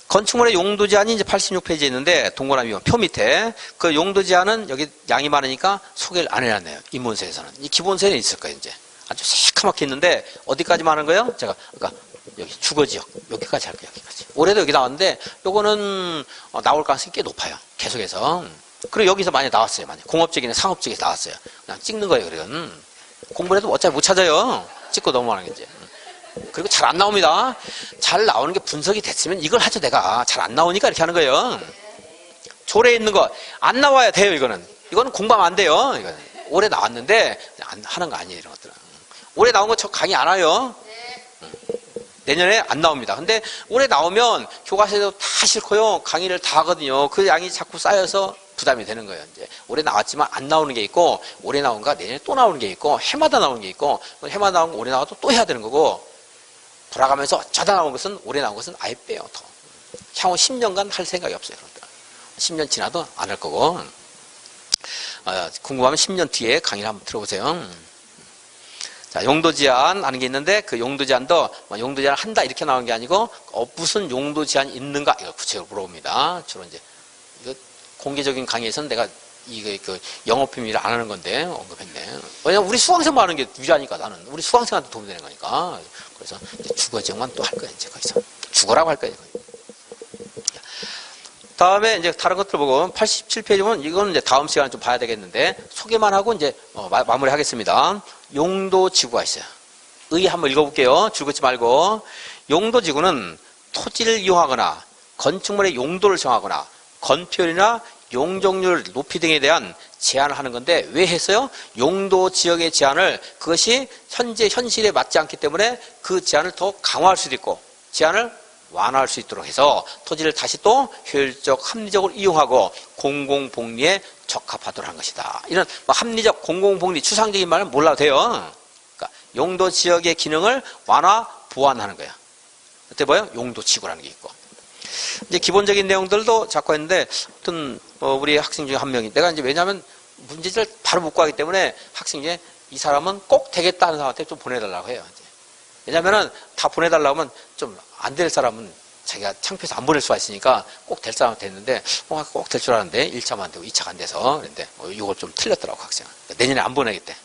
건축물의 용도 제한이 이제 86페이지에 있는데 동그라미 표 밑에 그 용도 제한은 여기 양이 많으니까 소개를 안 해놨네요. 인문서에서는. 이 기본서에는 있을 거예요. 이제 아주 새카맣게 있는데 어디까지만 하는 거예요? 제가 그러니까 여기 주거지역 여기까지 할 거예요. 여기까지. 올해도 여기 나왔는데 요거는 나올 가능성이 꽤 높아요. 계속해서. 그리고 여기서 많이 나왔어요. 많이 공업적이나 상업적에서 나왔어요. 그냥 찍는 거예요. 그러면 공부를 해도 어차피 못 찾아요. 찍고 넘어가는 게 이제. 그리고 잘 안 나옵니다. 잘 나오는 게 분석이 됐으면 이걸 하죠 내가. 잘 안 나오니까 이렇게 하는 거예요. 조례에 있는 거 안 나와야 돼요 이거는. 이거는 공부하면 안 돼요. 이거는. 올해 나왔는데 하는 거 아니에요 이런 것들은. 올해 나온 거 저 강의 안 와요. 내년에 안 나옵니다. 근데 올해 나오면 교과서에도 다 싫고요. 강의를 다 하거든요. 그 양이 자꾸 쌓여서 부담이 되는 거예요. 이제 올해 나왔지만 안 나오는 게 있고 올해 나온 거 내년에 또 나오는 게 있고 해마다 나오는 게 있고 해마다 나온 거 올해 나와도 또 해야 되는 거고 돌아가면서 저다 나온 것은 올해 나온 것은 아예 빼요. 더. 향후 10년간 할 생각이 없어요. 10년 지나도 안 할 거고 궁금하면 10년 뒤에 강의를 한번 들어보세요. 자, 용도 제한 하는 게 있는데 그 용도 제한도 용도 제한 한다 이렇게 나오는 게 아니고 무슨 용도 제한이 있는가 이걸 구체적으로 물어봅니다. 주로 이제 이거 공개적인 강의에서는 내가 그 영업 비밀을 안 하는 건데 언급했네. 왜냐면 우리 수강생만 하는 게 유리하니까 나는 우리 수강생한테 도움이 되는 거니까. 그래서 이제 주거 지역만 또 할 거야 이제 거기서 주거라고 할 거야. 다음에 이제 다른 것들 보고 87페이지 보면 이거는 이제 다음 시간에 좀 봐야 되겠는데 소개만 하고 이제 마무리하겠습니다. 용도 지구가 있어요. 의 한번 읽어볼게요. 줄 긋지 말고. 용도 지구는 토지를 이용하거나 건축물의 용도를 정하거나 건폐율이나 용적률 높이 등에 대한 제한을 하는 건데 왜 했어요? 용도 지역의 제한을 그것이 현재 현실에 맞지 않기 때문에 그 제한을 더 강화할 수도 있고 제한을 완화할 수 있도록 해서 토지를 다시 또 효율적 합리적으로 이용하고 공공복리에 적합하도록 한 것이다. 이런 합리적 공공복리 추상적인 말은 몰라도 돼요. 그러니까 용도 지역의 기능을 완화 보완하는 거야. 그때 뭐예요? 용도지구라는 게 있고. 이제 기본적인 내용들도 자꾸 했는데, 어떤, 우리 학생 중에 한 명이, 내가 이제 왜냐면 문제지를 바로 못 구하기 때문에 학생 중에 이 사람은 꼭 되겠다 하는 사람한테 좀 보내달라고 해요. 이제. 왜냐면은 다 보내달라고 하면 좀 안 될 사람은 자기가 창피해서 안 보낼 수가 있으니까 꼭 될 사람한테 했는데, 꼭 될 줄 알았는데 1차만 안 되고 2차가 안 돼서 그랬는데, 이걸 좀 틀렸더라고, 학생은. 내년에 안 보내겠대.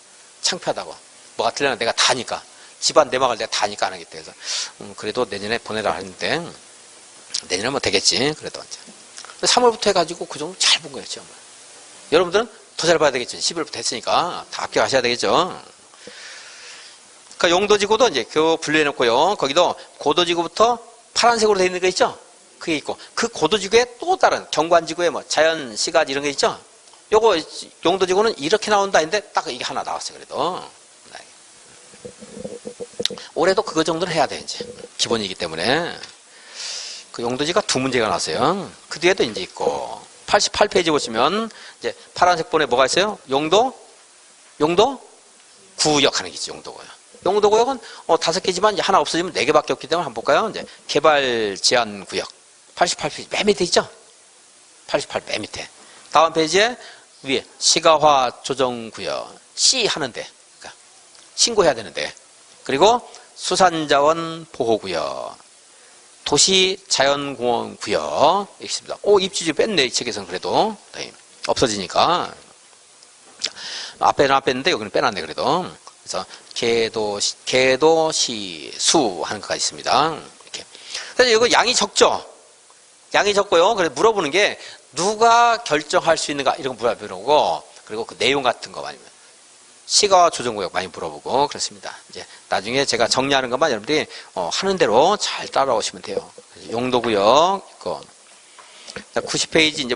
창피하다고. 뭐가 틀렸나 내가 다 하니까. 집안 내막을 내가 다 하니까 안 하겠대. 그래서, 그래도 내년에 보내라 했는데, 내년에 뭐 되겠지. 그래도 이제. 3월부터 해가지고 그 정도 잘 본 거였죠. 여러분들은 더 잘 봐야 되겠죠. 11월부터 했으니까 다 합격 하셔야 되겠죠. 그러니까 용도지구도 이제 그 분류해놓고요. 거기도 고도지구부터 파란색으로 되어 있는 거 있죠. 그게 있고 그 고도지구에 또 다른 경관지구에 뭐 자연, 시가지 이런 게 있죠. 요거 용도지구는 이렇게 나온다 했는데 딱 이게 하나 나왔어요. 그래도 올해도 그거 정도는 해야 돼 이제 기본이기 때문에. 그 용도지가 두 문제가 나왔어요. 그 뒤에도 이제 있고 88페이지 보시면 이제 파란색 본에 뭐가 있어요? 용도 구역 하는 게 있죠. 용도 구역은 5개지만 이제 하나 없어지면 4개밖에 없기 때문에 한번 볼까요? 이제 개발 제한 구역 88페이지 맨 밑에 있죠? 88 맨 밑에. 다음 페이지에 위에 시가화 조정 구역 C 하는데 그러니까 신고해야 되는데 그리고 수산자원 보호 구역 도시 자연공원 구역 이렇게 있습니다. 입지지 뺐네 이 책에서는 그래도 없어지니까 앞에는 안 뺐는데 여기는 빼놨네 그래도. 그래서 개도시 수 하는 것까지 있습니다. 이렇게. 그래서 이거 양이 적죠. 양이 적고요. 그래서 물어보는 게 누가 결정할 수 있는가 이런 거 물어보고 그리고 그 내용 같은 거 아니면 시가와 조정구역 많이 물어보고 그렇습니다. 이제 나중에 제가 정리하는 것만 여러분들이 하는 대로 잘 따라오시면 돼요. 용도구역 있고 90페이지 이제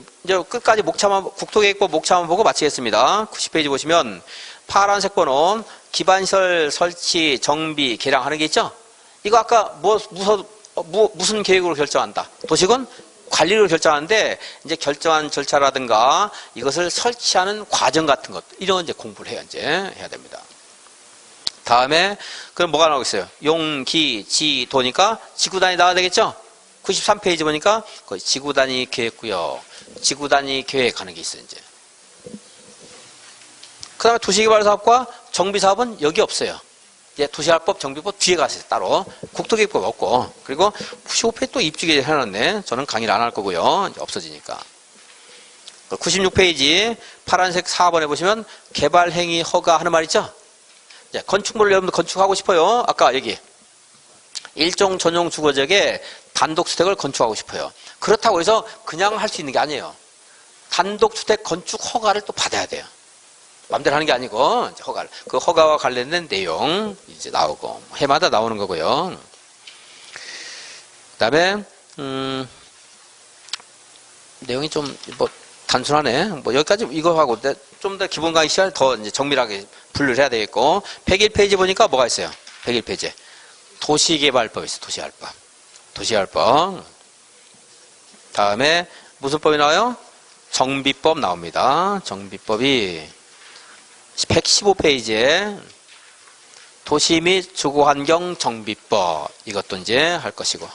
끝까지 국토계획법 목차만 보고 마치겠습니다. 90페이지 보시면 파란색 번호 기반시설 설치 정비 개량하는 게 있죠. 이거 아까 무슨 계획으로 결정한다. 도시군 관리를 결정하는데 이제 결정한 절차라든가 이것을 설치하는 과정 같은 것 이런 이제 공부를 해야 됩니다. 다음에 그럼 뭐가 나오고 있어요? 용기지도니까 지구단위 나와야 되겠죠? 93페이지 보니까 거의 지구단위 계획구역, 지구단위 계획하는 게 있어요. 이제. 그 다음에 도시개발사업과 정비사업은 여기 없어요. 이제 도시개발법, 정비법 뒤에 가서 따로 국토계획법 없고 그리고 95페이지 또 입주계 해놨네. 저는 강의를 안 할 거고요. 이제 없어지니까. 96페이지 파란색 4번에 보시면 개발행위 허가하는 말 있죠? 이제 건축물을 여러분들 건축하고 싶어요. 아까 여기 일종 전용 주거지역에 단독주택을 건축하고 싶어요. 그렇다고 해서 그냥 할 수 있는 게 아니에요. 단독주택 건축 허가를 또 받아야 돼요. 마음대로 하는 게 아니고 허가를. 그 허가와 관련된 내용 이제 나오고 해마다 나오는 거고요. 그다음에 내용이 좀 뭐 단순하네. 뭐 여기까지 이거 하고 좀 더 기본 강의 시간을 더 이제 정밀하게 분류를 해야 되겠고 101페이지 보니까 뭐가 있어요? 101페이지 도시개발법 있어요. 도시개발법. 다음에 무슨 법이 나와요? 정비법 나옵니다. 정비법이 115페이지에 도시 및 주거환경 정비법 이것도 이제 할 것이고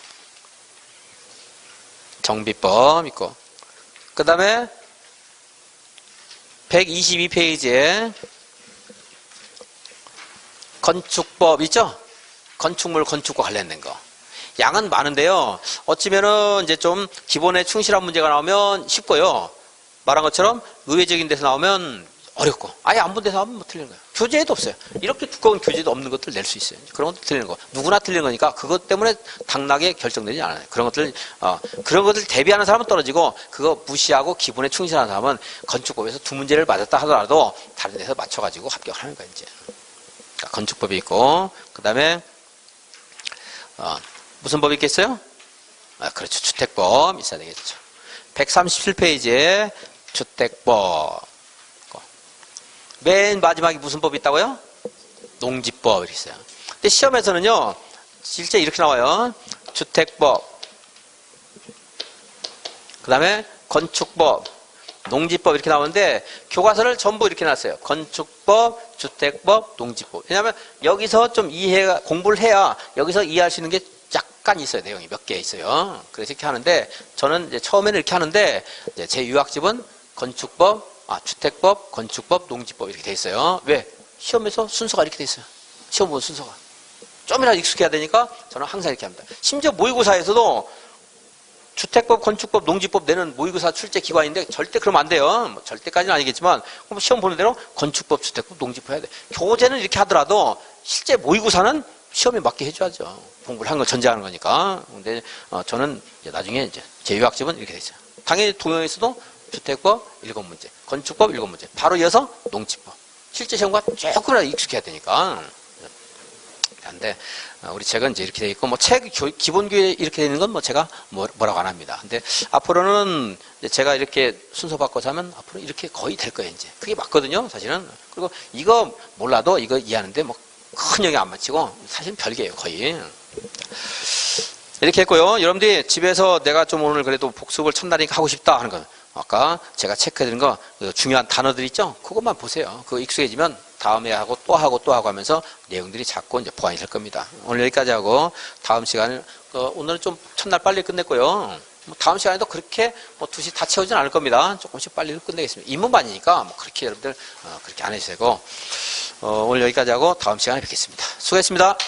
정비법 있고 그 다음에 122페이지에 건축법 있죠? 건축물 건축과 관련된 거 양은 많은데요. 어찌면은 이제 좀 기본에 충실한 문제가 나오면 쉽고요. 말한 것처럼 의외적인 데서 나오면 어렵고 아예 안 본 데서 하면 뭐 틀리는 거예요. 교재에도 없어요. 이렇게 두꺼운 교재도 없는 것들 낼 수 있어요. 그런 것도 틀리는 거. 누구나 틀리는 거니까 그것 때문에 당락에 결정되지 않아요. 그런 것들 대비하는 사람은 떨어지고 그거 무시하고 기본에 충실한 사람은 건축법에서 2문제를 맞았다 하더라도 다른 데서 맞춰가지고 합격하는 거예요. 이제. 그러니까 건축법이 있고 그 다음에 무슨 법이 있겠어요? 그렇죠. 주택법 있어야 되겠죠. 137페이지에 주택법. 맨 마지막에 무슨 법이 있다고요? 농지법 이렇게 있어요. 근데 시험에서는요, 실제 이렇게 나와요. 주택법, 그 다음에 건축법, 농지법 이렇게 나오는데 교과서를 전부 이렇게 놨어요. 건축법, 주택법, 농지법. 왜냐하면 여기서 좀 공부를 해야 여기서 이해할 수 있는 게 약간 있어요. 내용이 몇 개 있어요. 그래서 이렇게 하는데 저는 이제 처음에는 이렇게 하는데 이제 제 유학집은 건축법, 주택법, 건축법, 농지법 이렇게 돼 있어요. 왜? 시험에서 순서가 이렇게 돼 있어요. 시험 보는 순서가. 좀이라도 익숙해야 되니까 저는 항상 이렇게 합니다. 심지어 모의고사에서도 주택법, 건축법, 농지법 내는 모의고사 출제 기관인데 절대 그러면 안 돼요. 뭐 절대까지는 아니겠지만 시험 보는 대로 건축법, 주택법, 농지법 해야 돼. 교재는 이렇게 하더라도 실제 모의고사는 시험에 맞게 해줘야죠. 공부를 한 걸 전제하는 거니까. 근데 저는 이제 나중에 이제 제 유학집은 이렇게 돼 있어요. 당연히 동영에서도 주택법 7문제, 건축법 7문제, 바로 이어서 농지법. 실제 시험과 조금이라도 익숙해야 되니까. 근데 우리 책은 이제 이렇게 돼 있고, 뭐 책 기본 교재 이렇게 되는 건 뭐 제가 뭐라고 안 합니다. 근데 앞으로는 이제 제가 이렇게 순서 바꿔서 하면 앞으로 이렇게 거의 될 거예요. 이제 그게 맞거든요, 사실은. 그리고 이거 몰라도 이거 이해하는데 뭐 큰 영향 안 미치고 사실 별개예요, 거의. 이렇게 했고요. 여러분들이 집에서 내가 좀 오늘 그래도 복습을 첫날이니까 하고 싶다 하는 건 아까 제가 체크해드린 거 중요한 단어들 있죠? 그것만 보세요. 그거 익숙해지면 다음에 하고 또 하고 또 하고 하면서 내용들이 자꾸 이제 보완이 될 겁니다. 오늘 여기까지 하고 다음 시간에 오늘은 좀 첫날 빨리 끝냈고요. 다음 시간에도 그렇게 2시 다 채우진 않을 겁니다. 조금씩 빨리 끝내겠습니다. 입문반이니까 그렇게 여러분들 그렇게 안 해도 되고 오늘 여기까지 하고 다음 시간에 뵙겠습니다. 수고했습니다.